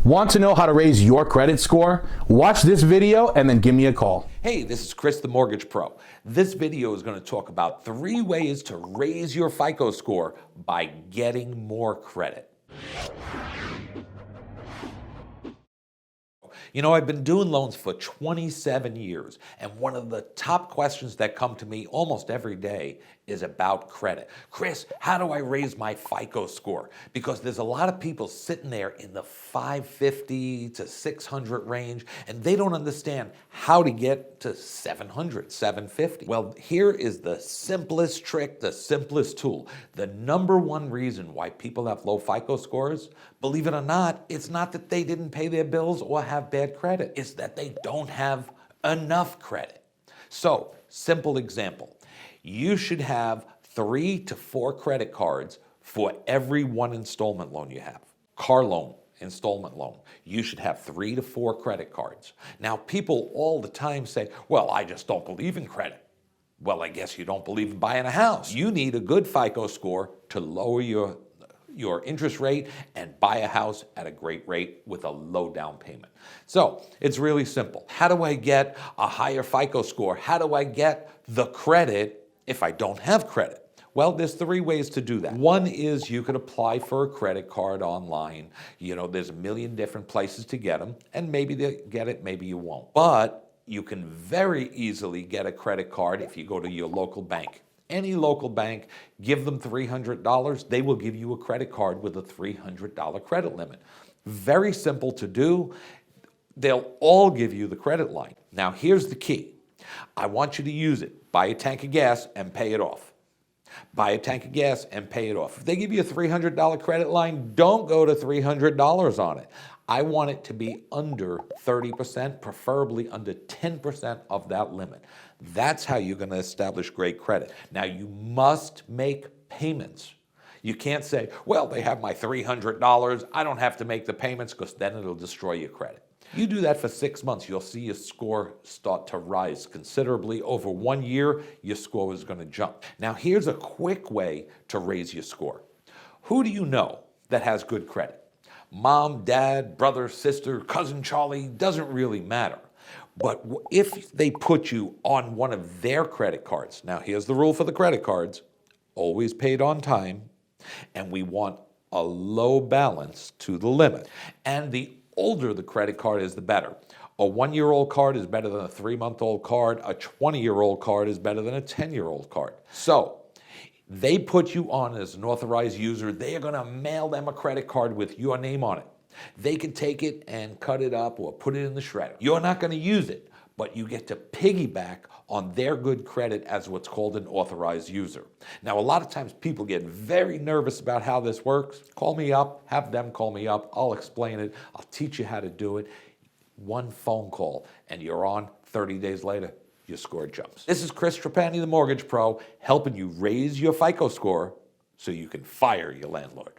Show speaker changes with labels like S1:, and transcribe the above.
S1: Want to know how to raise your credit score? Watch this video and then give me a call.
S2: Hey, this is Chris the Mortgage Pro. This video is going to talk about 3 ways to raise your FICO score by getting more credit. You know, I've been doing loans for 27 years, and one of the top questions that come to me almost every day is about credit. Chris, how do I raise my FICO score? Because there's a lot of people sitting there in the 550 to 600 range, and they don't understand how to get to 700, 750. Well, here is the simplest trick, the simplest tool. The number one reason why people have low FICO scores, believe it or not, it's not that they didn't pay their bills or have bad credit. It's that they don't have enough credit. So, simple example. You should have 3 to 4 credit cards for every one installment loan you have. Car loan, installment loan. You should have 3 to 4 credit cards. Now, people all the time say, well, I just don't believe in credit. Well, I guess you don't believe in buying a house. You need a good FICO score to lower your interest rate and buy a house at a great rate with a low down payment. So it's really simple. How do I get a higher FICO score? How do I get the credit if I don't have credit? Well, there's 3 ways to do that. One is you could apply for a credit card online. You know, there's a million different places to get them, and maybe they get it, maybe you won't. But you can very easily get a credit card if you go to your local bank. Any local bank, give them $300, they will give you a credit card with a $300 credit limit. Very simple to do. They'll all give you the credit line. Now, here's the key. I want you to use it. Buy a tank of gas and pay it off. Buy a tank of gas and pay it off. If they give you a $300 credit line, don't go to $300 on it. I want it to be under 30%, preferably under 10% of that limit. That's how you're going to establish great credit. Now, you must make payments. You can't say, well, they have my $300. I don't have to make the payments, because then it'll destroy your credit. You do that for 6 months, you'll see your score start to rise considerably. Over 1 year, your score is going to jump. Now, here's a quick way to raise your score. Who do you know that has good credit? Mom, dad, brother, sister, cousin Charlie, doesn't really matter. But if they put you on one of their credit cards, now here's the rule for the credit cards, always paid on time, and we want a low balance to the limit. And the older the credit card is, the better. A 1-year-old card is better than a 3-month-old card. A 20-year-old card is better than a 10-year-old card. So they put you on as an authorized user. They are going to mail them a credit card with your name on it. They can take it and cut it up or put it in the shredder. You're not going to use it, but you get to piggyback on their good credit as what's called an authorized user. Now, a lot of times people get very nervous about how this works. Call me up, have them call me up. I'll explain it. I'll teach you how to do it. One phone call and you're on. 30 days later, your score jumps. This is Chris Trapani, the Mortgage Pro, helping you raise your FICO score so you can fire your landlord.